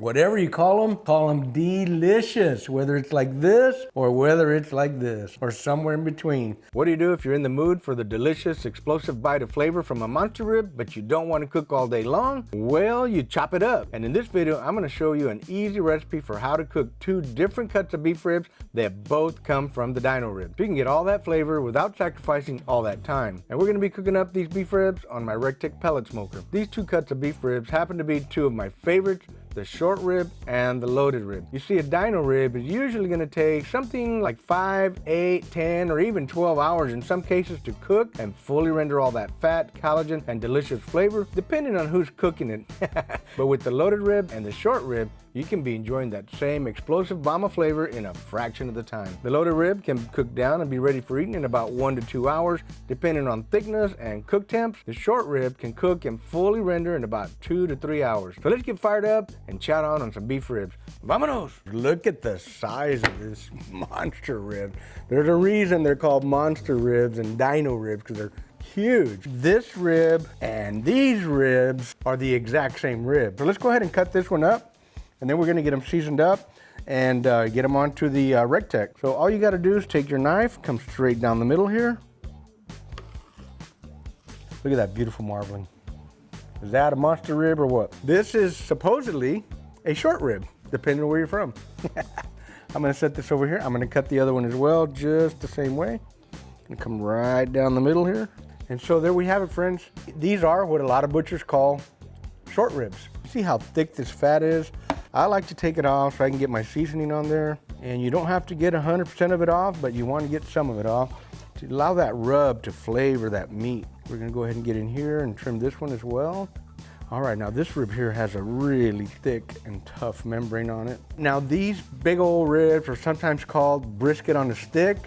Whatever you call them delicious, whether it's like this or whether it's like this or somewhere in between. What do you do if you're in the mood for the delicious, explosive bite of flavor from a monster rib, but you don't want to cook all day long? Well, you chop it up. And in this video, I'm going to show you an easy recipe for how to cook two different cuts of beef ribs that both come from the DINO rib. You can get all that flavor without sacrificing all that time. And we're going to be cooking up these beef ribs on my Recteq Pellet smoker. These two cuts of beef ribs happen to be two of my favorites, the short rib and the loaded rib. You see, a DINO rib is usually going to take something like 5, 8, 10, or even 12 hours in some cases to cook and fully render all that fat, collagen, and delicious flavor, depending on who's cooking it. But with the loaded rib and the short rib, you can be enjoying that same explosive bomb of flavor in a fraction of the time. The loaded rib can cook down and be ready for eating in about 1 to 2 hours, depending on thickness and cook temps. The short rib can cook and fully render in about 2 to 3 hours. So let's get fired up and chat on some beef ribs. Vamonos! Look at the size of this monster rib. There's a reason they're called monster ribs and DINO ribs, because they're huge. This rib and these ribs are the exact same rib. So let's go ahead and cut this one up, and then we're gonna get them seasoned up and get them onto the Recteq. So all you gotta do is take your knife, come straight down the middle here. Look at that beautiful marbling. Is that a monster rib or what? This is supposedly a short rib, depending on where you're from. I'm gonna set this over here. I'm gonna cut the other one as well, just the same way. And come right down the middle here. And so there we have it, friends. These are what a lot of butchers call short ribs. See how thick this fat is? I like to take it off so I can get my seasoning on there. And you don't have to get 100% of it off, but you want to get some of it off to allow that rub to flavor that meat. We're gonna go ahead and get in here and trim this one as well. All right, now this rib here has a really thick and tough membrane on it. Now these big old ribs are sometimes called brisket on a stick.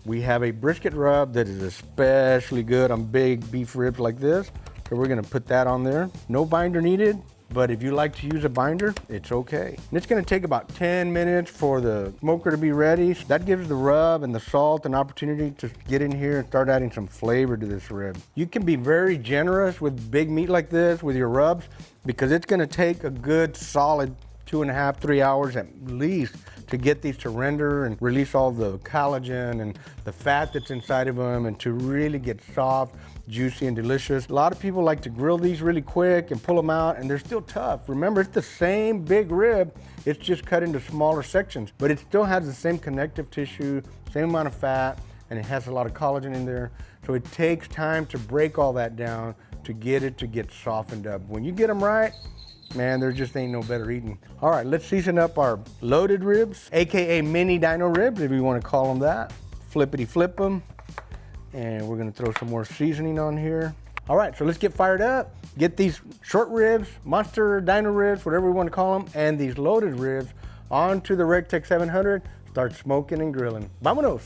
We have a brisket rub that is especially good on big beef ribs like this. So we're gonna put that on there. No binder needed, but if you like to use a binder, it's okay. And it's gonna take about 10 minutes for the smoker to be ready. That gives the rub and the salt an opportunity to get in here and start adding some flavor to this rib. You can be very generous with big meat like this with your rubs, because it's gonna take a good solid 2.5, 3 hours at least to get these to render and release all the collagen and the fat that's inside of them, and to really get soft, juicy, and delicious. A lot of people like to grill these really quick and pull them out, and they're still tough. Remember, it's the same big rib, it's just cut into smaller sections, but it still has the same connective tissue, same amount of fat, and it has a lot of collagen in there. So it takes time to break all that down to get it to get softened up. When you get them right, man, there just ain't no better eating. All right, let's season up our loaded ribs, AKA mini DINO ribs, if you want to call them that. Flippity flip them. And we're gonna throw some more seasoning on here. All right, so let's get fired up. Get these short ribs, monster DINO ribs, whatever we want to call them, and these loaded ribs onto the Recteq 700. Start smoking and grilling. Vamonos.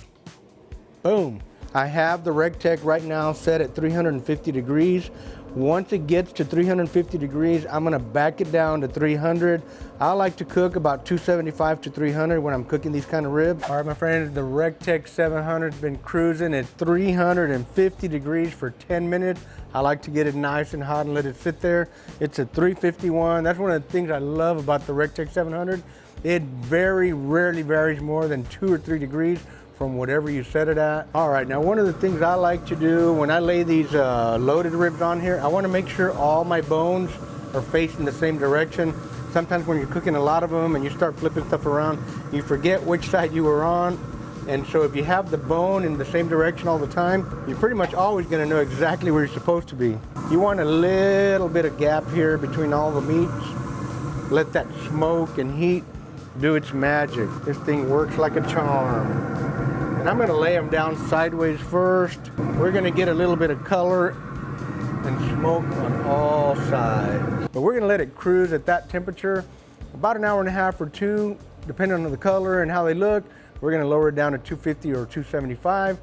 Boom. I have the Recteq right now set at 350 degrees. Once it gets to 350 degrees, I'm gonna back it down to 300. I like to cook about 275 to 300 when I'm cooking these kind of ribs. All right, my friends, the Recteq 700's been cruising at 350 degrees for 10 minutes. I like to get it nice and hot and let it sit there. It's a 351. That's one of the things I love about the Recteq 700. It very rarely varies more than 2 or 3 degrees from whatever you set it at. All right, now one of the things I like to do when I lay these loaded ribs on here, I wanna make sure all my bones are facing the same direction. Sometimes when you're cooking a lot of them and you start flipping stuff around, you forget which side you were on. And so if you have the bone in the same direction all the time, you're pretty much always gonna know exactly where you're supposed to be. You want a little bit of gap here between all the meats. Let that smoke and heat do its magic. This thing works like a charm. And I'm gonna lay them down sideways first. We're gonna get a little bit of color and smoke on all sides. But we're gonna let it cruise at that temperature, about an hour and a half or two, depending on the color and how they look. We're gonna lower it down to 250 or 275.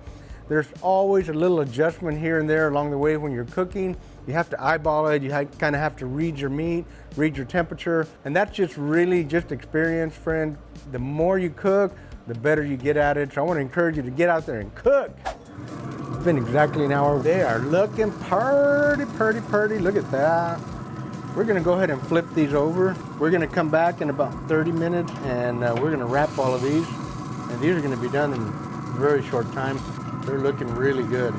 There's always a little adjustment here and there along the way when you're cooking. You have to eyeball it, you kind of have to read your meat, read your temperature, and that's just really just experience, friend. The more you cook, the better you get at it. So I want to encourage you to get out there and cook. It's been exactly an hour. They are looking pretty. Look at that. We're gonna go ahead and flip these over. We're gonna come back in about 30 minutes and we're gonna wrap all of these. And these are gonna be done in a very short time. They're looking really good.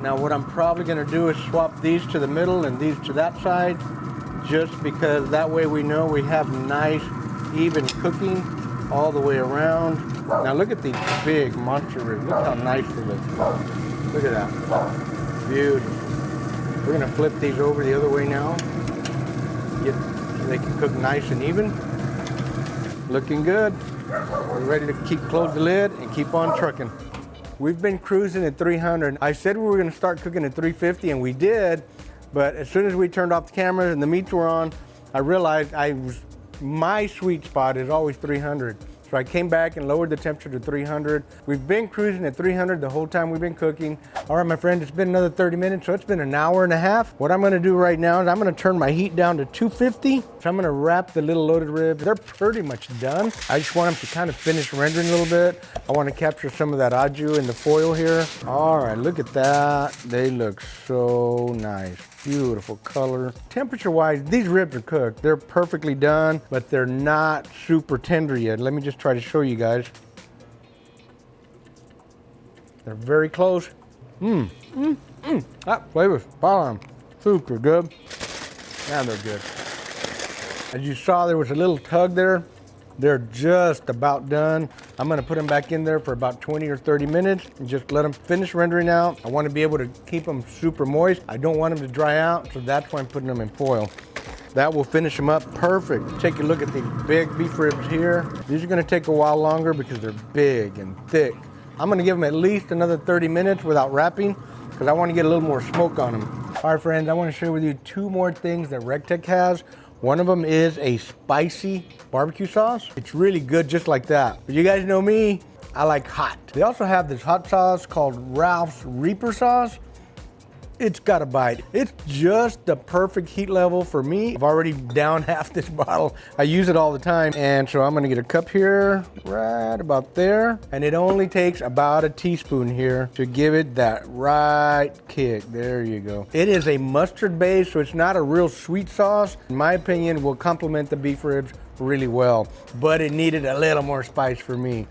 Now what I'm probably gonna do is swap these to the middle and these to that side, just because that way we know we have nice, even cooking all the way around. Now look at these big monster ribs. Look how nice they look. Look at that. Beautiful. We're gonna flip these over the other way now. So they can cook nice and even. Looking good. We're ready to close the lid and keep on trucking. We've been cruising at 300. I said we were gonna start cooking at 350 and we did, but as soon as we turned off the cameras and the meats were on, I realized my sweet spot is always 300. So I came back and lowered the temperature to 300. We've been cruising at 300 the whole time we've been cooking. All right, my friend, it's been another 30 minutes, so it's been an hour and a half. What I'm gonna do right now is I'm gonna turn my heat down to 250. So I'm gonna wrap the little loaded ribs. They're pretty much done. I just want them to kind of finish rendering a little bit. I wanna capture some of that au jus in the foil here. All right, look at that. They look so nice. Beautiful color. Temperature-wise, these ribs are cooked. They're perfectly done, but they're not super tender yet. Let me just try to show you guys. They're very close. That flavor's spot on. Super good. And they're good. As you saw, there was a little tug there. They're just about done. I'm gonna put them back in there for about 20 or 30 minutes and just let them finish rendering out. I wanna be able to keep them super moist. I don't want them to dry out, so that's why I'm putting them in foil. That will finish them up perfect. Take a look at these big beef ribs here. These are gonna take a while longer because they're big and thick. I'm gonna give them at least another 30 minutes without wrapping because I wanna get a little more smoke on them. All right, friends, I wanna share with you two more things that Recteq has. One of them is a spicy barbecue sauce. It's really good just like that. But you guys know me, I like hot. They also have this hot sauce called Ralph's Reaper sauce. It's got a bite. It's just the perfect heat level for me. I've already downed half this bottle. I use it all the time. And so I'm gonna get a cup here, right about there. And it only takes about a teaspoon here to give it that right kick. There you go. It is a mustard base, so it's not a real sweet sauce. In my opinion, will complement the beef ribs really well, but it needed a little more spice for me.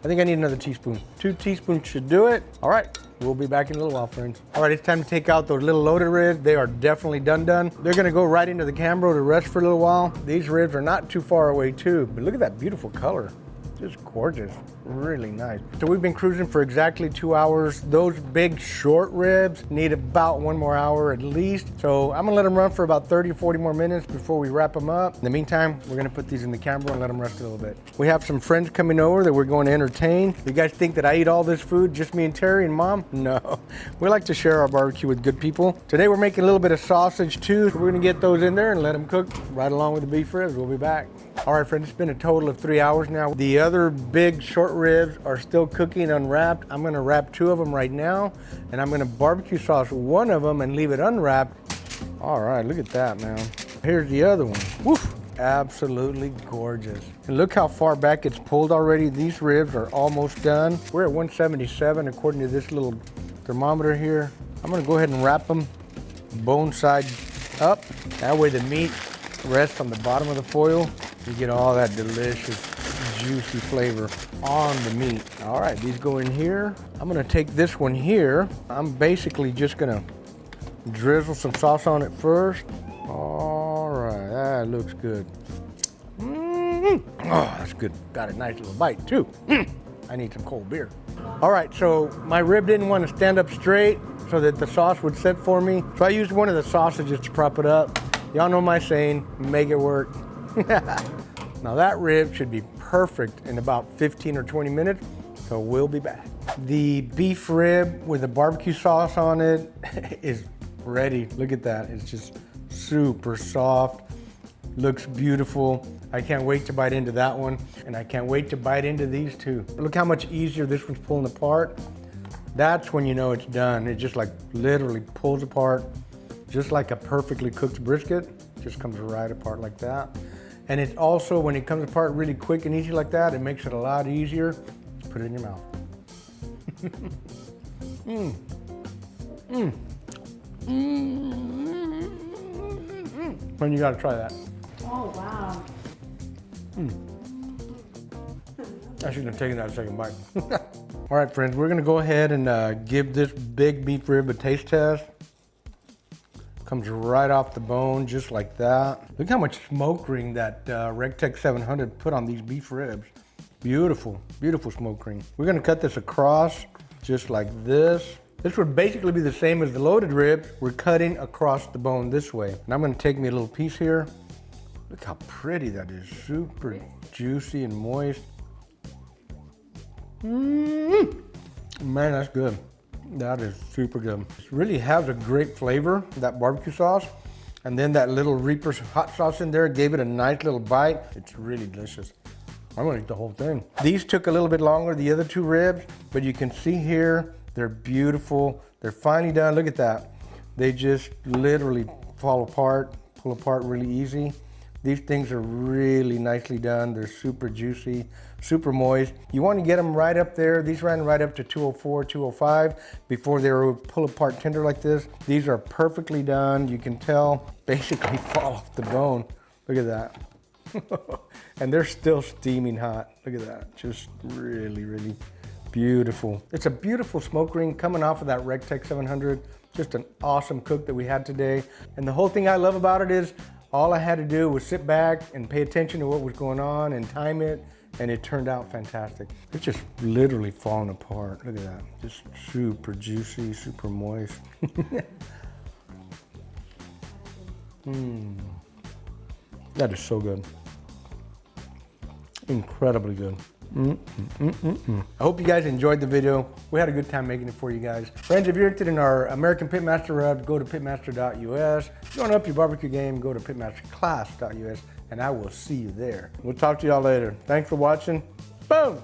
I think I need another teaspoon. 2 teaspoons should do it. All right. We'll be back in a little while, friends. All right, it's time to take out those little loaded ribs. They are definitely done. They're gonna go right into the Cambro to rest for a little while. These ribs are not too far away too, but look at that beautiful color. Just gorgeous, really nice. So we've been cruising for exactly 2 hours. Those big short ribs need about 1 more hour at least. So I'm gonna let them run for about 30 or 40 more minutes before we wrap them up. In the meantime, we're gonna put these in the Cambro and let them rest a little bit. We have some friends coming over that we're going to entertain. You guys think that I eat all this food, just me and Terry and Mom? No, we like to share our barbecue with good people. Today we're making a little bit of sausage too. So we're gonna get those in there and let them cook right along with the beef ribs. We'll be back. All right, friends, it's been a total of 3 hours now. The other big short ribs are still cooking unwrapped. I'm gonna wrap 2 of them right now, and I'm gonna barbecue sauce 1 of them and leave it unwrapped. All right, look at that, man. Here's the other one. Woof, absolutely gorgeous. And look how far back it's pulled already. These ribs are almost done. We're at 177 according to this little thermometer here. I'm gonna go ahead and wrap them bone side up. That way the meat rests on the bottom of the foil. You get all that delicious, juicy flavor on the meat. All right, these go in here. I'm gonna take this one here. I'm basically just gonna drizzle some sauce on it first. All right, that looks good. Oh, that's good. Got a nice little bite too. I need some cold beer. All right, so my rib didn't want to stand up straight so that the sauce would set for me. So I used one of the sausages to prop it up. Y'all know my saying, make it work. Now that rib should be perfect in about 15 or 20 minutes, so we'll be back. The beef rib with the barbecue sauce on it is ready. Look at that, it's just super soft, looks beautiful. I can't wait to bite into that one, and I can't wait to bite into these two. Look how much easier this one's pulling apart. That's when you know it's done. It just like literally pulls apart, just like a perfectly cooked brisket. Just comes right apart like that. And it's also, when it comes apart really quick and easy like that, it makes it a lot easier. Just put it in your mouth. Man, you gotta try that. Oh, wow. I shouldn't have taken that second bite. All right, friends, we're gonna go ahead and give this big beef rib a taste test. Comes right off the bone, just like that. Look how much smoke ring that Recteq 700 put on these beef ribs. Beautiful, beautiful smoke ring. We're gonna cut this across, just like this. This would basically be the same as the loaded rib. We're cutting across the bone this way. And I'm gonna take me a little piece here. Look how pretty that is, super juicy and moist. Man, that's good. That is super good. It really has a great flavor, that barbecue sauce. And then that little Reaper's hot sauce in there gave it a nice little bite. It's really delicious. I'm gonna eat the whole thing. These took a little bit longer, the other two ribs, but you can see here, they're beautiful. They're finely done, look at that. They just literally fall apart, pull apart really easy. These things are really nicely done. They're super juicy, super moist. You want to get them right up there. These ran right up to 204, 205 before they were pull apart tender like this. These are perfectly done. You can tell, basically fall off the bone. Look at that. And they're still steaming hot. Look at that, just really, really beautiful. It's a beautiful smoke ring coming off of that Recteq 700. Just an awesome cook that we had today. And the whole thing I love about it is all I had to do was sit back and pay attention to what was going on and time it, and it turned out fantastic. It's just literally falling apart. Look at that. Just super juicy, super moist. That is so good. Incredibly good. I hope you guys enjoyed the video. We had a good time making it for you guys. Friends, if you're interested in our American Pitmaster rub, go to pitmaster.us. If you want to up your barbecue game, go to pitmasterclass.us, and I will see you there. We'll talk to y'all later. Thanks for watching. Boom!